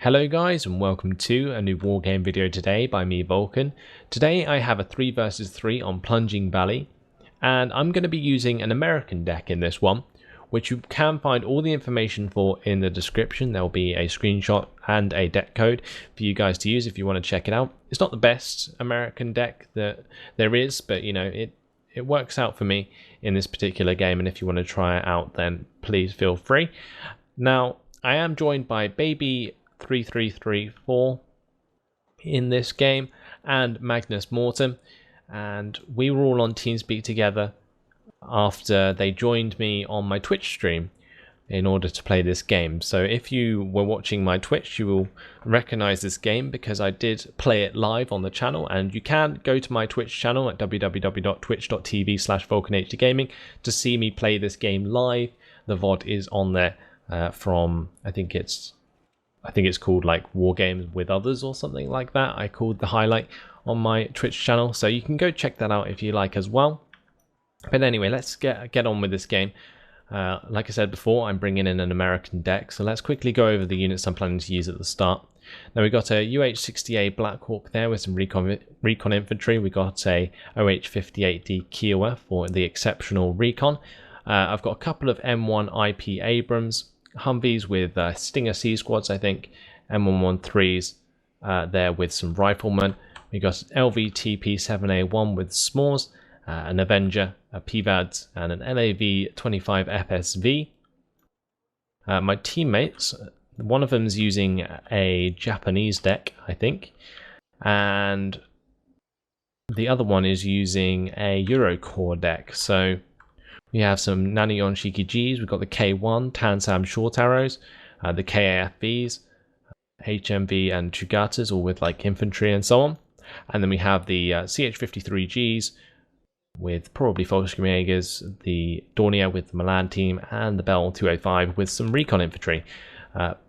Hello guys and welcome to a new Wargame video today by me Vulcan. Today I have a 3 versus 3 on Plunjing Valley and I'm going to be using an American deck in this one, which you can find all the information for in the description. There will be a screenshot and a deck code for you guys to use if you want to check it out. It's not the best American deck that there is, but you know, it works out for me in this particular game, and if you want to try it out then please feel free. Now I am joined by Baby 3334 in this game and Magnus Mortem, and we were all on TeamSpeak together after they joined me on my Twitch stream in order to play this game. So if you were watching my Twitch, you will recognize this game because I did play it live on the channel, and you can go to my Twitch channel at www.twitch.tv/VulcanHDGaming to see me play this game live. The VOD is on there from I think it's called like Wargames with Others or something like that. I called the highlight on my Twitch channel, so you can go check that out if you like as well. But anyway, let's get on with this game. Like I said before, I'm bringing in an American deck, so let's quickly go over the units I'm planning to use at the start. Now we've got a UH-60A Blackhawk there with some recon infantry. We've got a OH-58D Kiowa for the exceptional recon. I've got a couple of M1 IP Abrams, Humvees with Stinger C squads, I think, M113s there with some riflemen. We got LVTP-7A1 with s'mores, an Avenger, a PVADS, and an LAV-25 FSV. My teammates, one of them is using a Japanese deck, I think, and the other one is using a Eurocore deck. So we have some Nanion Shiki Gs, we've got the K1 Tansam Short Arrows, the KAFVs, HMV and Chugatas, all with like infantry and so on. And then we have the CH-53Gs with probably fullscreen Jaegers, the Dornier with the Milan team, and the Bell 205 with some recon infantry.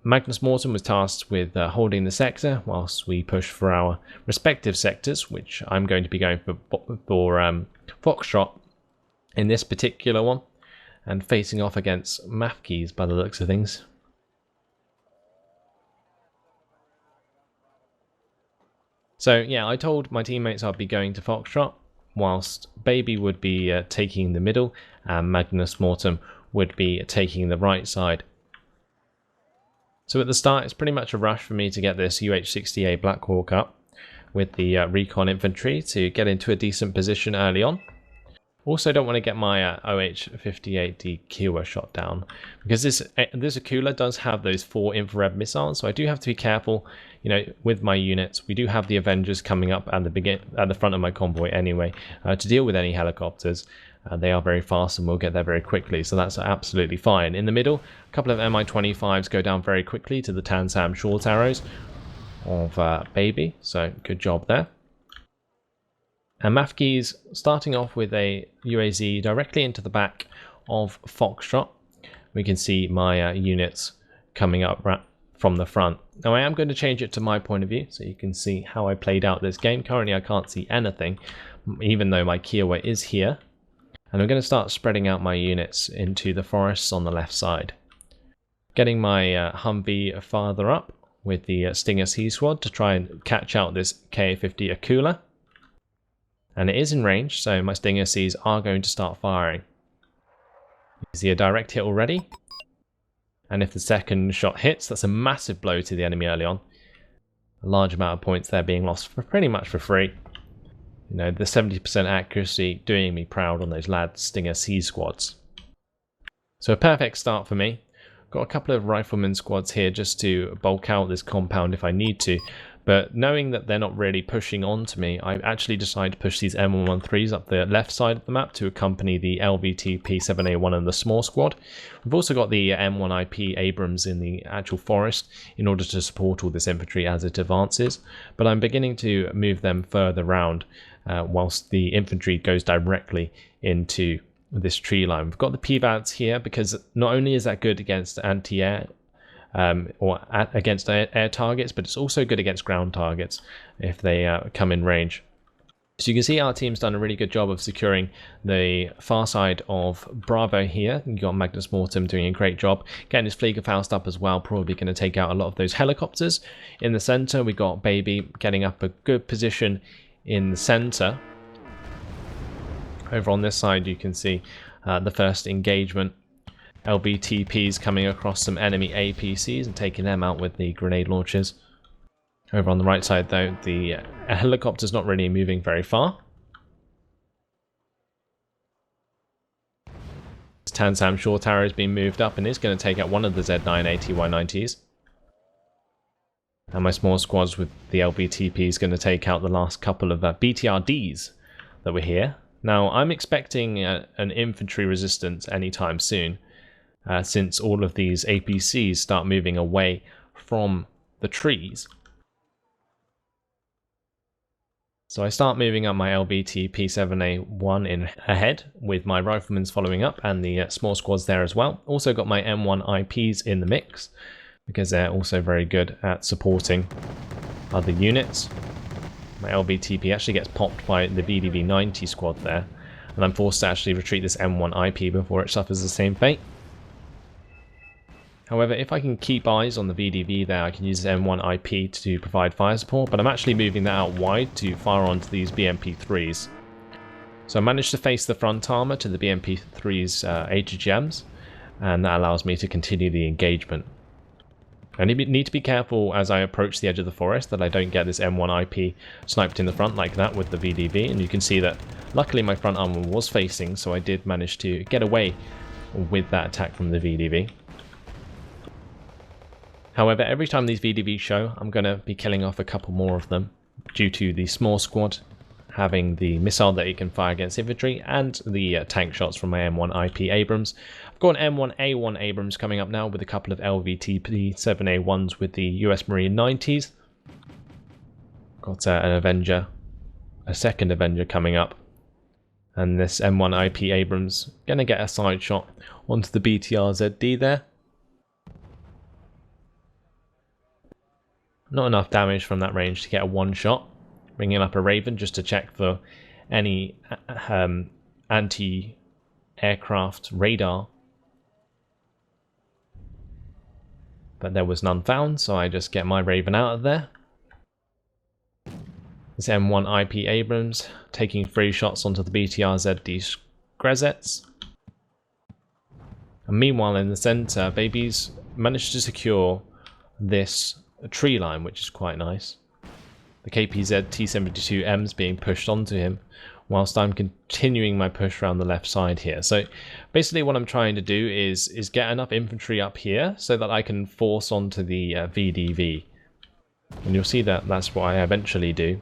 Magnus Mortem was tasked with holding the sector whilst we push for our respective sectors, which I'm going to be going for Foxtrot in this particular one, and facing off against Mafkeys by the looks of things. So yeah, I told my teammates I'd be going to Foxtrot, whilst Baby would be taking the middle, and Magnus Mortem would be taking the right side. So at the start, it's pretty much a rush for me to get this UH-60A Blackhawk up with the recon infantry to get into a decent position early on. Also don't want to get my OH-58D Kiowa shot down, because this Akula does have those 4 infrared missiles, so I do have to be careful, you know, with my units. We do have the Avengers coming up at the front of my convoy anyway to deal with any helicopters. They are very fast and we'll get there very quickly, so that's absolutely fine. In the middle, a couple of Mi-25s go down very quickly to the Tansam Short Arrows of Baby, so good job there. And Mafkeys starting off with a UAZ directly into the back of Foxtrot. We can see my units coming up from the front. Now I am going to change it to my point of view so you can see how I played out this game. Currently I can't see anything, even though my Kiowa is here. And I'm going to start spreading out my units into the forests on the left side. Getting my Humvee farther up with the Stinger C squad to try and catch out this Ka-50 Akula. And it is in range, so my Stinger Cs are going to start firing. You see a direct hit already. And if the second shot hits, that's a massive blow to the enemy early on. A large amount of points there being lost for pretty much for free. You know, the 70% accuracy doing me proud on those lad Stinger C squads. So a perfect start for me. Got a couple of rifleman squads here just to bulk out this compound if I need to. But knowing that they're not really pushing on to me, I actually decided to push these M113s up the left side of the map to accompany the LVTP-7A1 and the small squad. We've also got the M1 IP Abrams in the actual forest in order to support all this infantry as it advances. But I'm beginning to move them further round whilst the infantry goes directly into this tree line. We've got the PVADs here because not only is that good against anti-air or against air targets, but it's also good against ground targets if they come in range. So you can see our team's done a really good job of securing the far side of Bravo here. You got Magnus Mortem doing a great job getting his Fliegerfaust up as well, probably going to take out a lot of those helicopters. In the center, we got Baby getting up a good position in the center. Over on this side, you can see the first engagement. LBTPs coming across some enemy APCs and taking them out with the grenade launchers. Over on the right side, though, the helicopter's not really moving very far. Tansam Shore Tower is being moved up and is going to take out one of the Z9ATY90s. And my small squads with the LBTP is going to take out the last couple of BTRDs that were here. Now, I'm expecting an infantry resistance anytime soon, since all of these APCs start moving away from the trees. So I start moving up my LBT P7A1 in ahead with my riflemen's following up and the small squads there as well. Also got my M1 IPs in the mix because they're also very good at supporting other units. My LBTP actually gets popped by the VDV-90 squad there, and I'm forced to actually retreat this M1 IP before it suffers the same fate. However, if I can keep eyes on the VDV there, I can use this M1 IP to provide fire support, but I'm actually moving that out wide to fire onto these BMP-3s. So I managed to face the front armor to the BMP-3's HGMs, and that allows me to continue the engagement. I need to be careful as I approach the edge of the forest that I don't get this M1 IP sniped in the front like that with the VDV, and you can see that luckily my front armor was facing, so I did manage to get away with that attack from the VDV. However, every time these VDVs show, I'm going to be killing off a couple more of them due to the small squad having the missile that it can fire against infantry and the tank shots from my M1 IP Abrams. I've got an M1A1 Abrams coming up now with a couple of LVTP7A1s with the US Marine 90s. Got an Avenger, a second Avenger coming up. And this M1 IP Abrams going to get a side shot onto the BTR-ZD there. Not enough damage from that range to get a one shot. Bringing up a Raven just to check for any anti-aircraft radar. But there was none found, so I just get my Raven out of there. This M1 IP Abrams taking 3 shots onto the BTR-ZD Grezets. And meanwhile in the center, Baby's managed to secure this tree line, which is quite nice. The KPZ T72M's being pushed onto him whilst I'm continuing my push around the left side here. So basically what I'm trying to do is get enough infantry up here so that I can force onto the VDV. And you'll see that that's what I eventually do.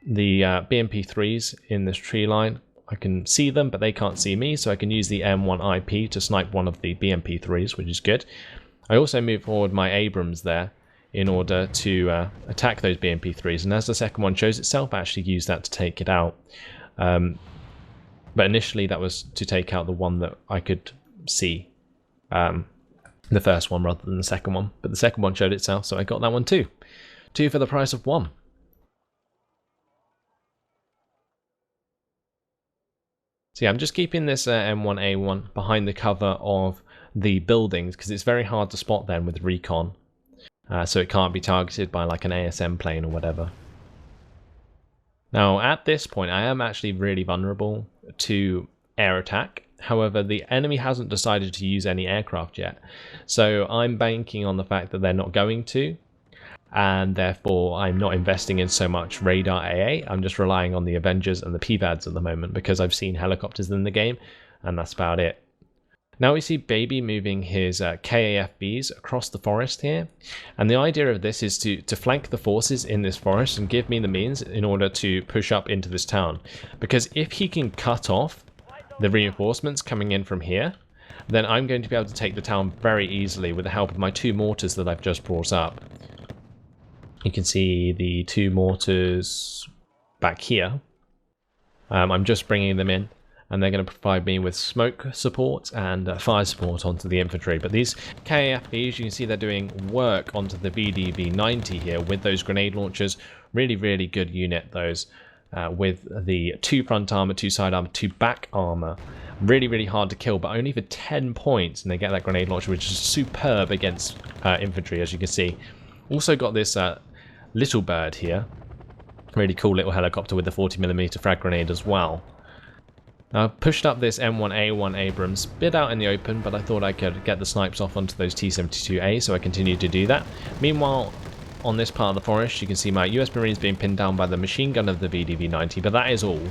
The BMP-3s in this tree line, I can see them, but they can't see me, so I can use the M1 IP to snipe one of the BMP-3s, which is good. I also move forward my Abrams there in order to attack those BMP-3s, and as the second one shows itself, I actually use that to take it out. But initially that was to take out the one that I could see, the first one rather than the second one, but the second one showed itself, so I got that one too. 2 for the price of 1. So yeah, I'm just keeping this M1A1 behind the cover of the buildings because it's very hard to spot them with recon. So it can't be targeted by like an ASM plane or whatever. Now at this point I am actually really vulnerable to air attack. However, the enemy hasn't decided to use any aircraft yet. So I'm banking on the fact that they're not going to. And therefore I'm not investing in so much radar AA. I'm just relying on the Avengers and the PVADs at the moment because I've seen helicopters in the game and that's about it. Now we see Baby moving his KAFBs across the forest here, and the idea of this is to flank the forces in this forest and give me the means in order to push up into this town. Because if he can cut off the reinforcements coming in from here, then I'm going to be able to take the town very easily with the help of my 2 mortars that I've just brought up. You can see the 2 mortars back here. I'm just bringing them in, and they're going to provide me with smoke support and fire support onto the infantry. But these KAFBs, you can see they're doing work onto the VDV-90 here with those grenade launchers. Really, really good unit, those. with the 2 front armor, 2 side armor, 2 back armor. Really hard to kill, but only for 10 points, and they get that grenade launcher, which is superb against infantry, as you can see. Also got this little bird here. Really cool little helicopter with the 40mm frag grenade as well. I pushed up this M1A1 Abrams, bit out in the open, but I thought I could get the snipes off onto those T-72A, so I continued to do that. Meanwhile, on this part of the forest, you can see my US Marines being pinned down by the machine gun of the VDV-90, but that is all.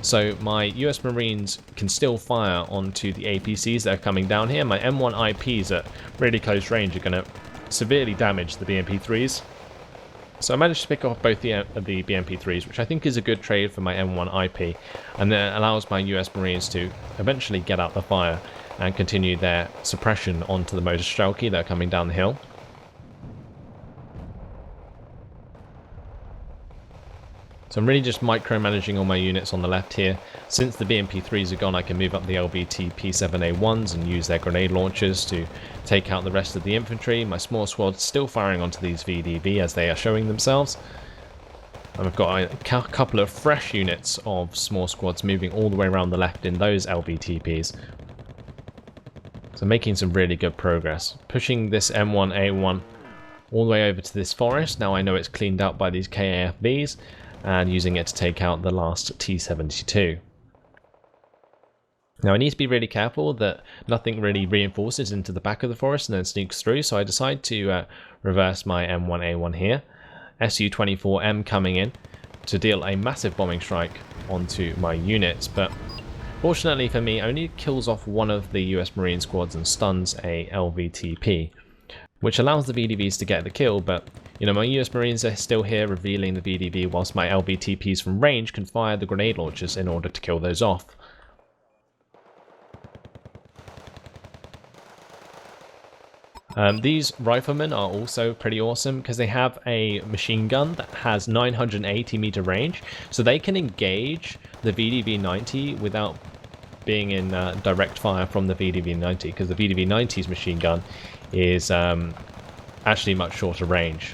So my US Marines can still fire onto the APCs that are coming down here. My M1 IPs at really close range are going to severely damage the BMP-3s. So I managed to pick off both the BMP-3s, which I think is a good trade for my M1 IP, and then allows my US Marines to eventually get out the fire and continue their suppression onto the motor Strelki that are coming down the hill. So I'm really just micromanaging all my units on the left here. Since the BMP-3s are gone, I can move up the LBT P7A1s and use their grenade launchers to take out the rest of the infantry. My small squad's still firing onto these VDV as they are showing themselves. And I've got a couple of fresh units of small squads moving all the way around the left in those LBTPs. So making some really good progress. Pushing this M1A1 all the way over to this forest. Now I know it's cleaned out by these KAFVs, and using it to take out the last T-72. Now I need to be really careful that nothing really reinforces into the back of the forest and then sneaks through, so I decide to reverse my M1A1 here. Su-24M coming in to deal a massive bombing strike onto my units, but fortunately for me only kills off one of the US Marine squads and stuns a LVTP, which allows the VDVs to get the kill, but you know, my US Marines are still here revealing the VDV, whilst my LVTPs from range can fire the grenade launchers in order to kill those off. These riflemen are also pretty awesome because they have a machine gun that has 980 meter range, so they can engage the VDV-90 without being in direct fire from the VDV-90, because the VDV-90's machine gun is actually much shorter range.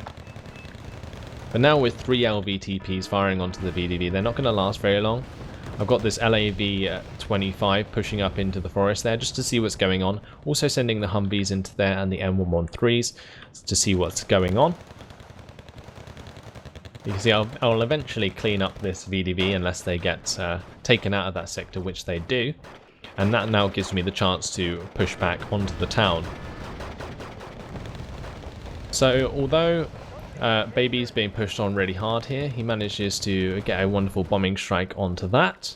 But now with 3 LVTPs firing onto the VDV, they're not going to last very long. I've got this LAV-25 pushing up into the forest there just to see what's going on. Also sending the Humvees into there and the M113s to see what's going on. You can see I'll eventually clean up this VDV unless they get taken out of that sector, which they do. And that now gives me the chance to push back onto the town. So although Baby's being pushed on really hard here, he manages to get a wonderful bombing strike onto that,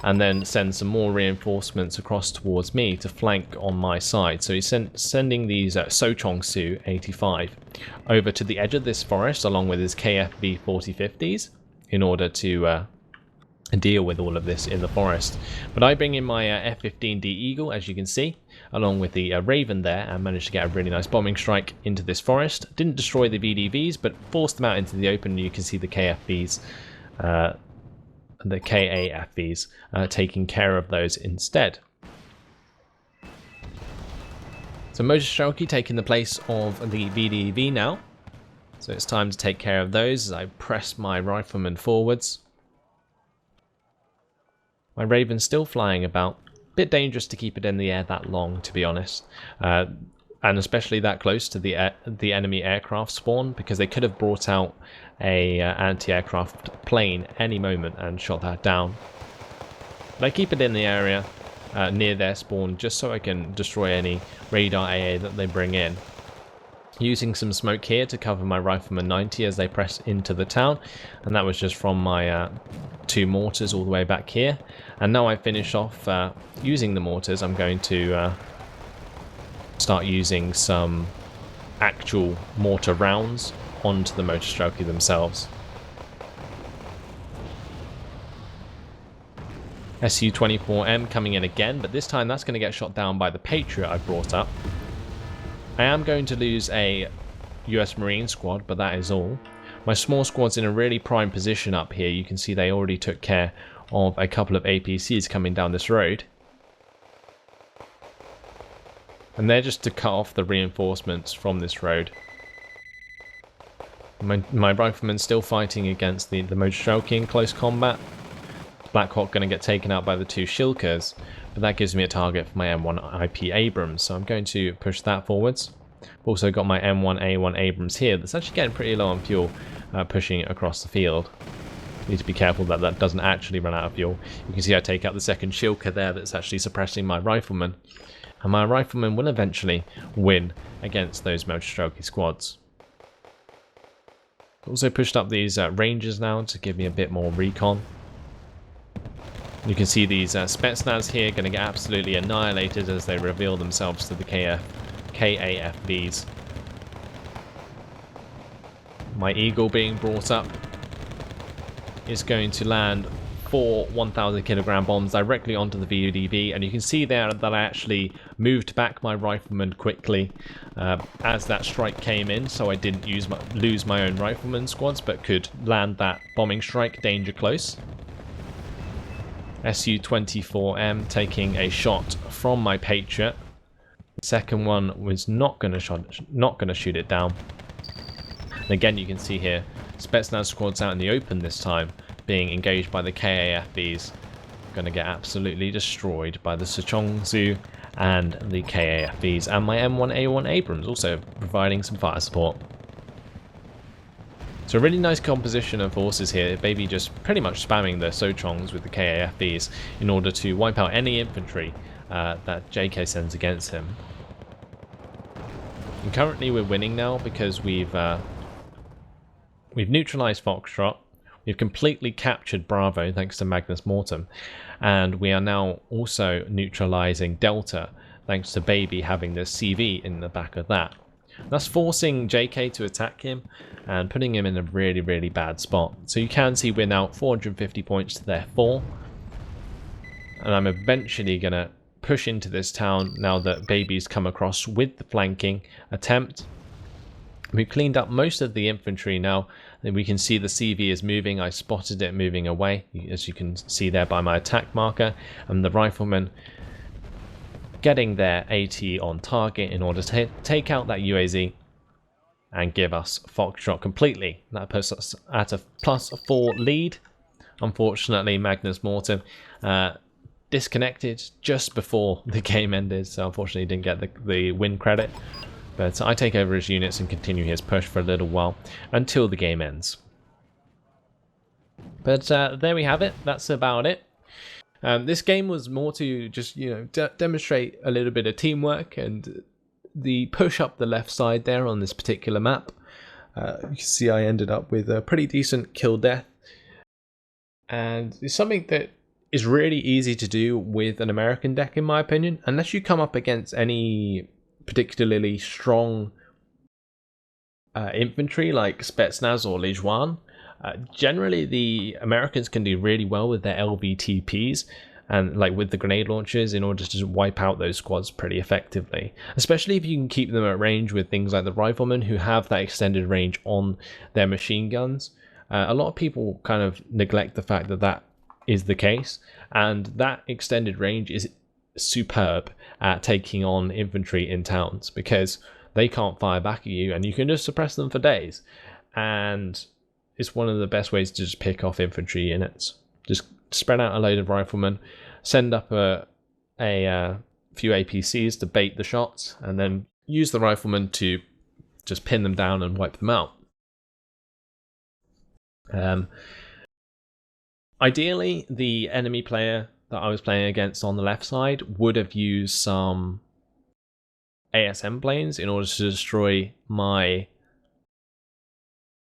and then send some more reinforcements across towards me to flank on my side. So he's sending these Sochong-Su 85 over to the edge of this forest along with his KFV 4050s in order to deal with all of this in the forest. But I bring in my F-15D Eagle, as you can see, along with the Raven there, and managed to get a really nice bombing strike into this forest. Didn't destroy the VDVs, but forced them out into the open. You can see the KFVs, the KAFVs, taking care of those instead. So Motor Strelki taking the place of the VDV now. So it's time to take care of those as I press my riflemen forwards. My Raven's still flying about. Bit dangerous to keep it in the air that long, to be honest, and especially that close to the enemy aircraft spawn, because they could have brought out a anti-aircraft plane any moment and shot that down. But I keep it in the area near their spawn just so I can destroy any radar AA that they bring in. Using some smoke here to cover my Rifleman 90 as they press into the town, and that was just from my 2 mortars all the way back here. And now I finish off using the mortars, I'm going to start using some actual mortar rounds onto the Motor Strelki themselves. Su-24M coming in again, but this time that's going to get shot down by the Patriot I brought up. I am going to lose a US Marine squad, but that is all. My small squad's in a really prime position up here. You can see they already took care of a couple of APCs coming down this road. And they're just to cut off the reinforcements from this road. My rifleman's still fighting against the Mojostrelki in close combat. Blackhawk going to get taken out by the 2 Shilkas, but that gives me a target for my M1 IP Abrams, so I'm going to push that forwards. Also got my M1A1 Abrams here that's actually getting pretty low on fuel, pushing it across the field. Need to be careful that that doesn't actually run out of fuel. You can see I take out the 2nd Shilka there that's actually suppressing my rifleman, and my rifleman will eventually win against those Mojostrelki squads. Also pushed up these rangers now to give me a bit more recon. You can see these Spetsnaz here going to get absolutely annihilated as they reveal themselves to the KAFVs. My Eagle being brought up is going to land 4 1,000 kilogram bombs directly onto the VUDV, and you can see there that I actually moved back my rifleman quickly as that strike came in, so I didn't lose my own rifleman squads, but could land that bombing strike danger close. Su-24M taking a shot from my Patriot. The second one was not going to shoot it down. And again, you can see here Spetsnaz squads out in the open this time, being engaged by the KAFVs. Going to get absolutely destroyed by the Suchongzu and the KAFVs, and my M1A1 Abrams also providing some fire support. So a really nice composition of forces here, Baby just pretty much spamming the Sochongs with the KAFVs in order to wipe out any infantry that JK sends against him. And currently we're winning now because we've neutralized Foxtrot, we've completely captured Bravo thanks to Magnus Mortem, and we are now also neutralizing Delta thanks to Baby having the CV in the back of that. That's forcing JK to attack him and putting him in a really, really bad spot. So you can see we're now 450 points to their 4. And I'm eventually going to push into this town now that Baby's come across with the flanking attempt. We've cleaned up most of the infantry now. And we can see the CV is moving. I spotted it moving away, as you can see there by my attack marker. And the riflemen getting their AT on target in order to take out that UAZ and give us Foxtrot completely. That puts us at a +4 lead. Unfortunately, Magnus Mortem disconnected just before the game ended, so unfortunately didn't get the win credit. But I take over his units and continue his push for a little while until the game ends. But there we have it. That's about it. This game was more to just, demonstrate a little bit of teamwork and the push up the left side there on this particular map. You can see I ended up with a pretty decent kill death. And it's something that is really easy to do with an American deck, in my opinion, unless you come up against any particularly strong infantry like Spetsnaz or Lijuan. Generally, the Americans can do really well with their LVTPs and like with the grenade launchers in order to wipe out those squads pretty effectively. Especially if you can keep them at range with things like the riflemen who have that extended range on their machine guns. A lot of people kind of neglect the fact that that is the case, and that extended range is superb at taking on infantry in towns because they can't fire back at you and you can just suppress them for days. And it's one of the best ways to just pick off infantry units. Just spread out a load of riflemen, send up a few APCs to bait the shots, and then use the riflemen to just pin them down and wipe them out. Ideally, the enemy player that I was playing against on the left side would have used some ASM planes in order to destroy my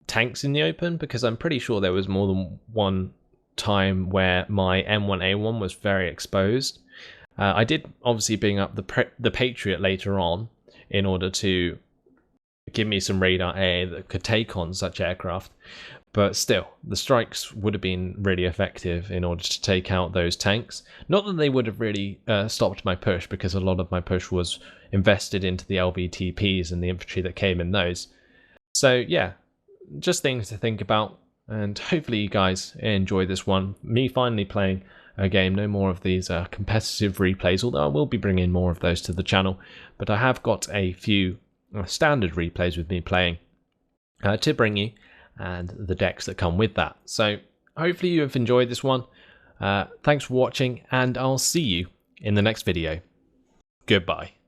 tanks in the open, because I'm pretty sure there was more than one time where my M1A1 was very exposed. I did obviously bring up the Patriot later on in order to give me some radar A that could take on such aircraft, but still, the strikes would have been really effective in order to take out those tanks. Not that they would have really stopped my push, because a lot of my push was invested into the LVTPs and the infantry that came in those. So yeah, just things to think about, and hopefully you guys enjoy this one. Me finally playing a game, no more of these competitive replays, although I will be bringing more of those to the channel, but I have got a few standard replays with me playing to bring you, and the decks that come with that. So hopefully you have enjoyed this one. Thanks for watching, and I'll see you in the next video. Goodbye.